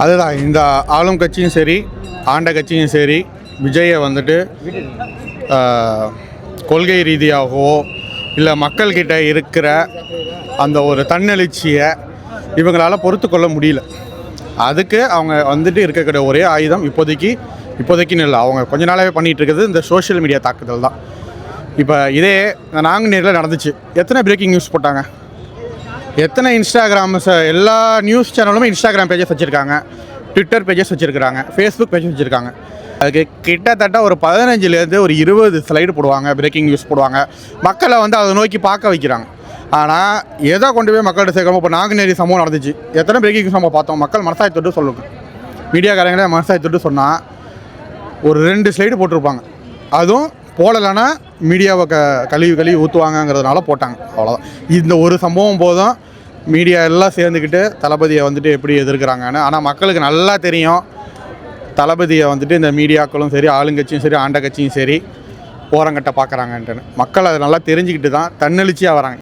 அதுதான் இந்த ஆளும் கட்சியும் சரி ஆண்ட கட்சியும் சரி விஜயை வந்துட்டு கொள்கை ரீதியாகவோ இல்லை மக்கள்கிட்ட இருக்கிற அந்த ஒரு தன்னெழுச்சியை இவங்களால் பொறுத்து கொள்ள முடியல. அதுக்கு அவங்க வந்துட்டு இருக்கக்கூடிய ஒரே ஆயுதம் இப்போதைக்குன்னு இல்லை, அவங்க கொஞ்ச நாளாகவே பண்ணிகிட்டு இருக்கிறது இந்த சோஷியல் மீடியா தாக்குதல் தான். இப்போ இதே நாங்குநேரில் நடந்துச்சு. எத்தனை பிரேக்கிங் நியூஸ் போட்டாங்க, எத்தனை இன்ஸ்டாகிராம்ஸ், எல்லா நியூஸ் சேனலுமே இன்ஸ்டாகிராம் பேஜஸ் வச்சுருக்காங்க, ட்விட்டர் பேஜஸ் வச்சுருக்காங்க, ஃபேஸ்புக் பேஜஸ் வச்சுருக்காங்க. அதுக்கு கிட்டத்தட்ட ஒரு 15லேருந்து ஒரு 20 ஸ்லைடு போடுவாங்க, பிரேக்கிங் நியூஸ் போடுவாங்க, மக்களை வந்து அதை நோக்கி பார்க்க வைக்கிறாங்க. ஆனால் எதை கொண்டு போய் மக்கள்கிட்ட சேர்க்கணும். இப்போ நாங்குநேரி சம்பவம் நடந்துச்சு, எத்தனை பிரேக்கிங் நியூஸ் நம்ம பார்த்தோம். மக்கள் மனசாய் தொட்டு சொல்லுங்க, மீடியாக்காரங்களே மனசாய் தொட்டு சொன்னால் ஒரு 2 ஸ்லைடு போட்டிருப்பாங்க. அதுவும் போடலைன்னா மீடியாவை கழுவி ஊற்றுவாங்கங்கிறதுனால போட்டாங்க, அவ்வளோதான். இந்த ஒரு சம்பவம் போதும் மீடியா எல்லாம் சேர்ந்துக்கிட்டு தளபதியை வந்துட்டு எப்படி எதிர்க்கிறாங்கன்னு. ஆனால் மக்களுக்கு நல்லா தெரியும் தளபதியை வந்துட்டு இந்த மீடியாக்களும் சரி ஆளுங்கட்சியும் சரி ஆண்ட கட்சியும் சரி ஓரங்கட்ட பார்க்குறாங்கன்ட்டுன்னு. மக்கள் அதை நல்லா தெரிஞ்சுக்கிட்டு தான் தன்னெழுச்சியாக வராங்க.